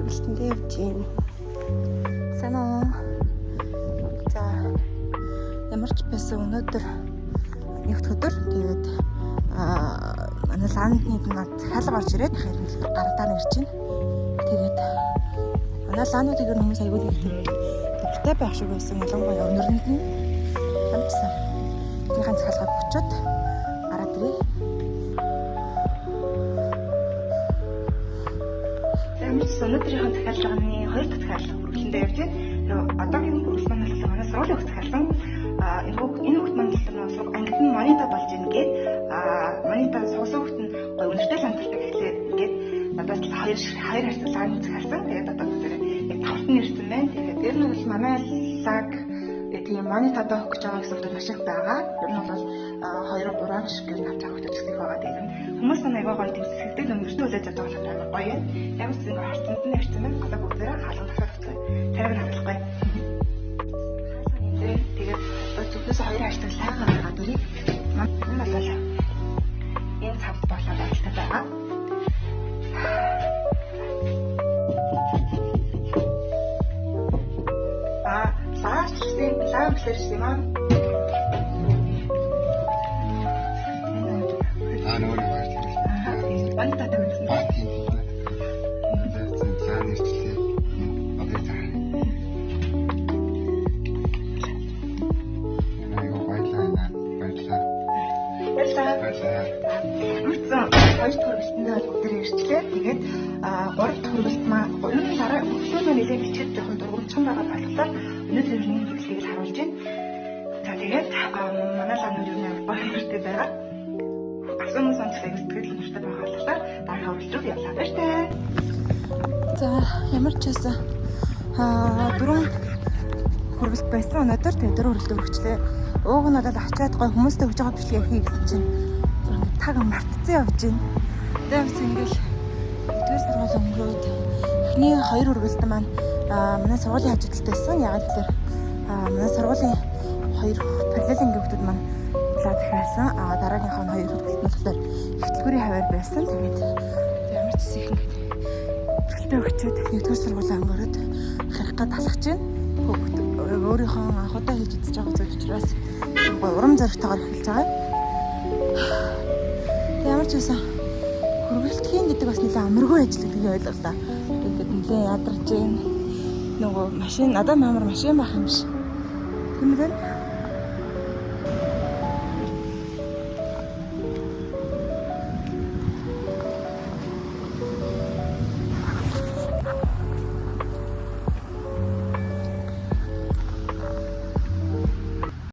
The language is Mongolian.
хүргэлтэндээ явж байна. Сайн уу? За ямар ч байсан өнөөдөр нэгд өдөр тэгээд манай ландны над захиалга орж ирээд гарантаа нэрч байна. Тэгээд манай лаануудыг ер нь хүмүүс аягүй дуртай байх шиг байсан. Ялангуяа өнөрөнд нь амтсан. Тэрийн захиалгыг өчөөд гараад ирээ. Өнөөдрийн захиалганы 2 дахь захиалга хүргэлтэндээ явж байна. Одоогийн хүргэлт маань бол манай сургуулийн захиалган энэ хүүхд маань бол ангид нь монита болж ийн гээд монита суусан хүүхд нь гоё өнөртэй саналтай гэхлээр ингээд надад хоёр харьцуулгааны захиалсан. Тэгээд одоо зэрэг яг тавтан ирсэн байна. Тэгээд ер нь бол манай лаг тийм монитадаа өгч байгаа гэсэн үг маш их байгаа. Ер нь бол 2-3 шиг гэж навч авах хэрэгтэй байгаа. Тэгээд хүмүүс санаагаа гоё тэмцэлтэй өнгөртөө үлээж чаддаг болох амар гоё юм. Ямар ч зүйл харцанд нь ярьсан байна. Одоо бүгдээрээ хаалган тахдаг. Тариг хадгалахгүй. Тэгээд зөвхөн 2 хаштаг сайхан байгаа дүрийг маань болоо. Энэ цавд болоод ажилладаг байгаа. Лав гэхэрсэн юм. Нөгөө нэг монитатай байсан. Хоёр хүргэлтэндээ бүгдээ ирчлээ. Тэгээд 3 дахь хүргэлт маань ер нь дараа өглөө нэлээд бичээд жоохон дургуутсан байгаа болохоор өнөөдөр нэг зүйлийг харуулж байна. За тэгээд манай лаанууд юу нэр гоё хэрэгтэй байгаа. Асуумаас онцлог сэтгэл хөдлөлтөй байгаа болохоор дараа уралж руу явлаа байж таа. За ямар ч байсан 4 хүргэлт байсан өнөөдөр тэгээд 4 хүргэлт өргөчлээ. Ууг нь бол ачаад гоё хүмүүстэй өгж байгаа бичлэгээ хий гэсэн чинь таг мартцсан явж байна. Тэгээд ингээл эдгээр сургууль өнгөрөөд эхний 2 хүргэлт маань манай сургуулийн хажуудалтай байсан. Яг л манай сургуулийн 2 параллелын хүүхдүүд маань лаа захиалсан. Дараагийнх нь 2 хүргэлт нь болохоор ихтлгүүрийн хавар байсан. Тэгээд ямар ч зүйл их хүргэлтээ өгчөөд нэгдүгээр сургуулийн өнгөрөөд харих гад талхаж байна. Хүүхд өөрийнхөө анхудаа хийж үзэж байгаа зүйл учраас урам зоригтойгоор эхэлж байгаа. Ямар ч байсан хүргэлтхийн гэдэг бас нэлээд амаргүй ажил гэдгийг ойлголоо. Ингээд нэлээд ядарч байна. Нөгөө машин надад амар машин байх юм шиг. Тийм үү?